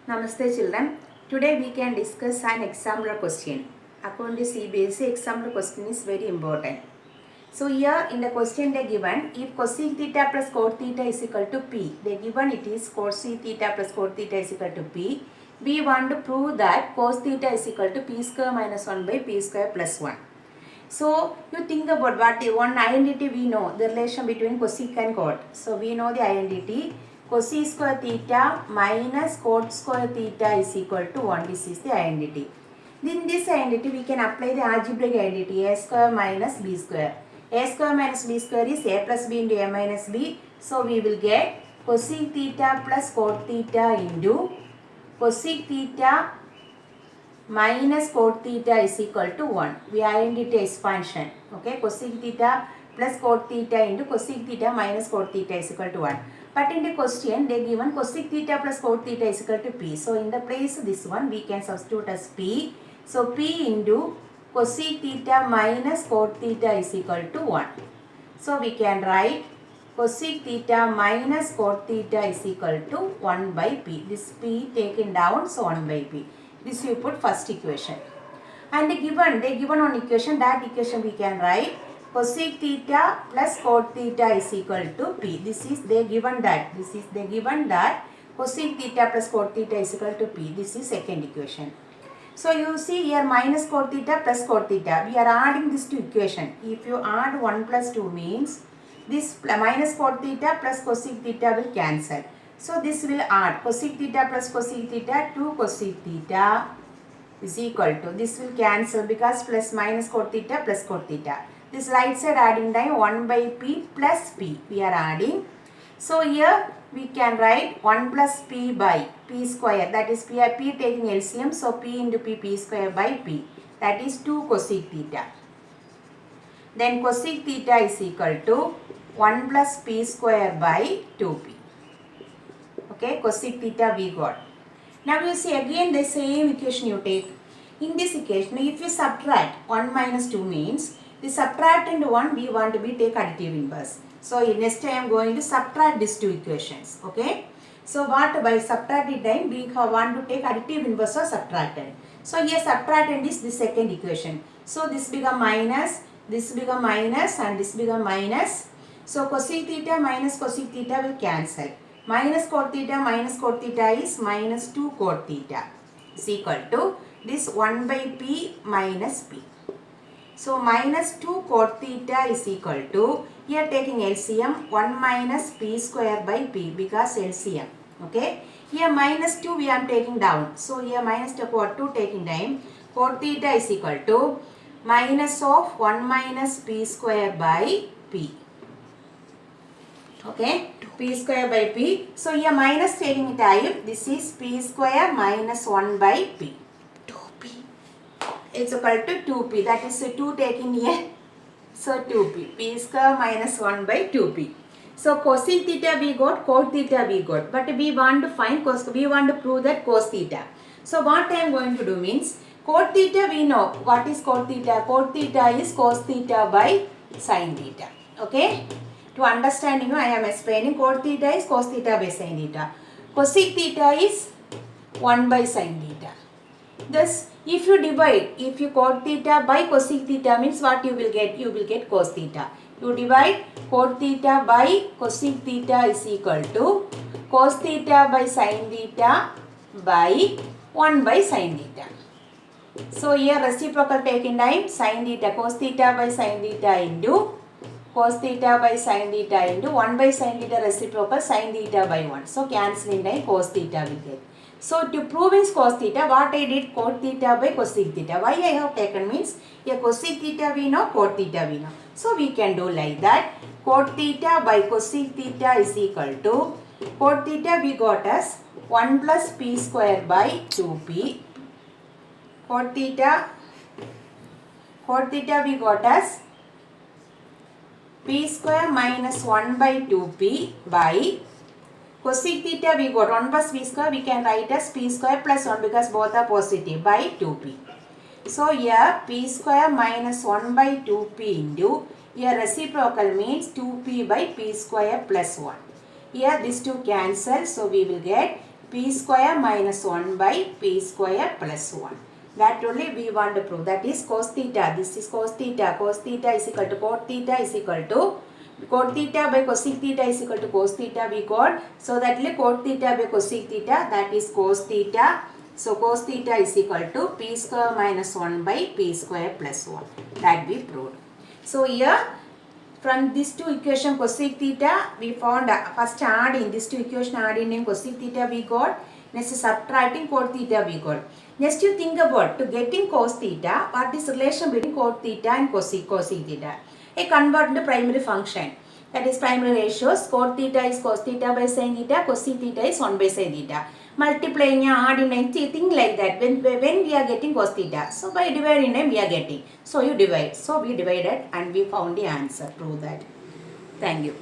Namaste children. Today we can discuss an example question. According to CBSE, example question is very important. So here in the question they given, if cosec theta plus cot theta is equal to P, they given it is cosec theta plus cot theta is equal to P. We want to prove that cos theta is equal to P square minus 1 by P square plus 1. So you think about what one identity we know, the relation between cosec and cot. So we know the identity. Cosec square theta minus cot square theta is equal to 1. This is the identity. In this identity, we can apply the algebraic identity a square minus b square. A square minus b square is a plus b into a minus b. So we will get cosec theta plus cot theta into cosec theta minus cot theta is equal to 1. We identity expansion. Okay, cosec theta plus cot theta into cosec theta minus cot theta is equal to 1. But in the question, they given cosec theta plus cot theta is equal to P. So in the place this one, we can substitute as P. So P into cosec theta minus cot theta is equal to 1. So we can write cosec theta minus cot theta is equal to 1 by P. This P taken down, so 1 by P. This you put first equation. And they given on equation, that equation we can write cosec theta plus cot theta is equal to P. This is they given that. Cosec theta plus cot theta is equal to P. This is second equation. So you see here minus cot theta plus cot theta. We are adding this to equation. If you add 1 plus 2 means this minus cot theta plus cosec theta will cancel. So this will add cosec theta plus cosec theta to cosec theta is equal to, this will cancel because plus minus cot theta plus cot theta. This right side adding time 1 by P plus P we are adding. So here we can write 1 plus P by P square, that is P taking LCM, so P into P square by P, that is 2 cosec theta. Then cosec theta is equal to 1 plus P square by 2P. Okay, cosec theta we got. Now you see again the same equation you take. In this equation, if you subtract 1 minus 2 means, the subtract and 1 we want to be take additive inverse. So next I am going to subtract these two equations. Okay. So what by subtracting time we want to take additive inverse or subtractant. So here subtractant is the second equation. So this become minus, this become minus and this become minus. So cosec theta minus cosec theta will cancel. Minus cot theta is minus 2 cot theta is equal to this 1 by P minus P. So minus 2 cot theta is equal to, here taking LCM 1 minus P square by P because LCM. Okay. Here minus 2 we are taking down. So here minus 2 cot 2 taking down. Cot theta is equal to minus of 1 minus P square by P. Okay, P square by P. So here minus taking time, this is P square minus 1 by P. 2P. It's equal to 2P, that is 2 taking here. So 2P, P square minus 1 by 2P. So cosec theta we got, cot theta we got. But we want to find cos, we want to prove that cos theta. So what I am going to do means, cot theta we know. What is cot theta? Cot theta is cos theta by sin theta. Okay. To understand you, I am explaining cot theta is cos theta by sin theta. Cosec theta is 1 by sin theta. Thus, if you divide, if you cot theta by cosec theta means what you will get? You will get cos theta. You divide cot theta by cosec theta is equal to cos theta by sin theta by 1 by sin theta. So here reciprocal taking time sin theta, cos theta by sin theta into cos theta by sin theta into 1 by sin theta reciprocal sin theta by 1. So cancelling time cos theta will get. So to prove is cos theta, what I did cot theta by cosec theta. Why I have taken means here cosec theta we know, cot theta we know. So we can do like that. Cot theta by cosec theta is equal to, cot theta we got as 1 plus P square by 2P. Cot theta we got as P square minus 1 by 2P by cosec theta we got 1 plus P square we can write as P square plus 1 because both are positive by 2P. So here P square minus 1 by 2P into, here reciprocal means 2P by P square plus 1. Here these two cancel, so we will get p square minus 1 by p square plus 1. That only we want to prove. That is cos theta. This is cos theta. Cos theta is equal to cot theta is equal to cot theta by cosec theta is equal to cos theta we got. So that is cot theta by cosec theta, that is cos theta. So cos theta is equal to p square minus 1 by p square plus 1. That we proved. So here from these two equation cosec theta we found, first adding these two equation adding in cosec theta we got. Next subtracting cot theta we got. Next you think about to getting cos theta, what is relation between cot theta and cosec theta. A convert into primary function. That is primary ratios. Cot theta is cos theta by sin theta, cosec theta is 1 by sin theta. Multiplying, adding, anything like that. When we are getting cos theta. So by dividing them we are getting. So you divide. So we divided and we found the answer. Prove that. Thank you.